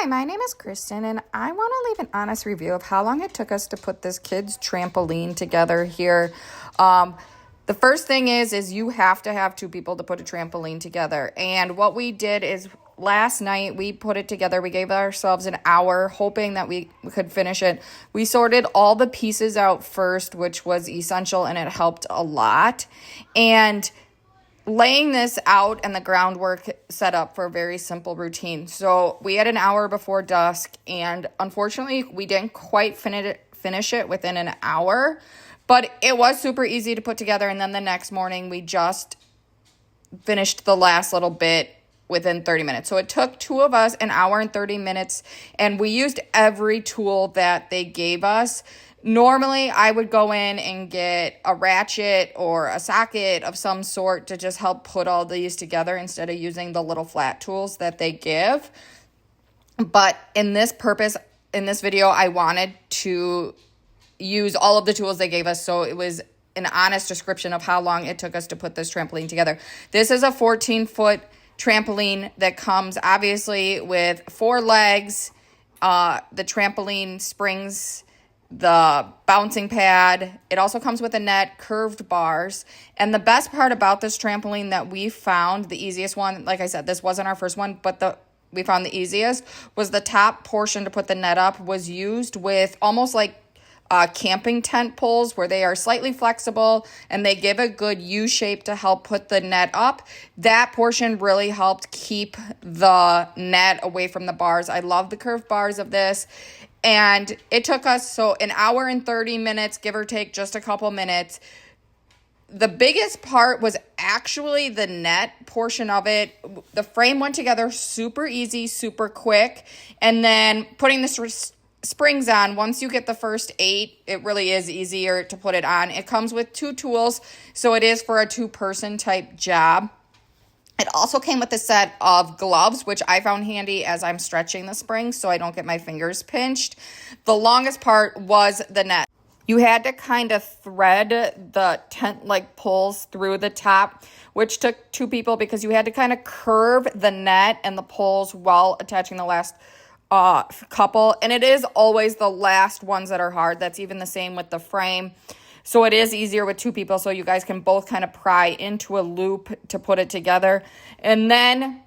Hi, my name is Kristen, and I want to leave an honest review of how long it took us to put this kids' trampoline together here. The first thing is you have to have two people to put a trampoline together. And what we did is last night we put it together. We gave ourselves an hour hoping that we could finish it. We sorted all the pieces out first, which was essential, and it helped a lot. And laying this out and the groundwork set up for a very simple routine. So we had an hour before dusk, and unfortunately we didn't quite finish it within an hour, but it was super easy to put together. And then the next morning we just finished the last little bit within 30 minutes. So it took two of us an hour and 30 minutes, and we used every tool that they gave us. Normally, I would go in and get a ratchet or a socket of some sort to just help put all these together instead of using the little flat tools that they give. But in this video, I wanted to use all of the tools they gave us, so it was an honest description of how long it took us to put this trampoline together. This is a 14-foot trampoline that comes obviously with 4 legs, the trampoline springs, the bouncing pad. It also comes with a net, curved bars. And the best part about this trampoline that we found, the easiest one, like I said, this wasn't our first one, but we found the easiest, was the top portion to put the net up was used with almost like camping tent poles, where they are slightly flexible and they give a good U shape to help put the net up. That portion really helped keep the net away from the bars. I love the curved bars of this. And it took us, an hour and 30 minutes, give or take just a couple minutes. The biggest part was actually the net portion of it. The frame went together super easy, super quick. And then putting the springs on, once you get the first 8, it really is easier to put it on. It comes with 2 tools, so it is for a 2-person type job. It also came with a set of gloves, which I found handy as I'm stretching the springs so I don't get my fingers pinched. The longest part was the net. You had to kind of thread the tent-like poles through the top, which took 2 people because you had to kind of curve the net and the poles while attaching the last couple. And it is always the last ones that are hard. That's even the same with the frame. So it is easier with 2 people, so you guys can both kind of pry into a loop to put it together. And then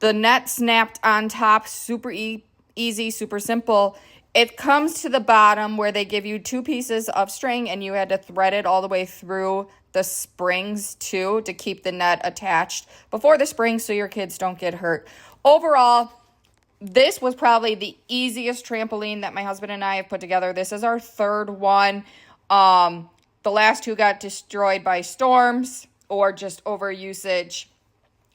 the net snapped on top, super easy, super simple. It comes to the bottom where they give you 2 pieces of string, and you had to thread it all the way through the springs too to keep the net attached before the springs so your kids don't get hurt. Overall, this was probably the easiest trampoline that my husband and I have put together. This is our 3rd one. The last 2 got destroyed by storms or just overusage.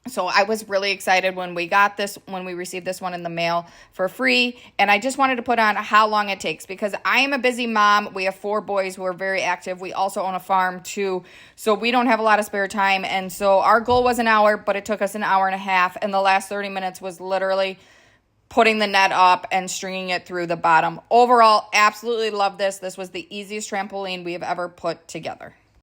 So I was really excited when we received this one in the mail for free. And I just wanted to put on how long it takes, because I am a busy mom. We have 4 boys who are very active. We also own a farm too, so we don't have a lot of spare time. And so our goal was an hour, but it took us an hour and a half. And the last 30 minutes was literally putting the net up and stringing it through the bottom. Overall, absolutely love this. This was the easiest trampoline we have ever put together.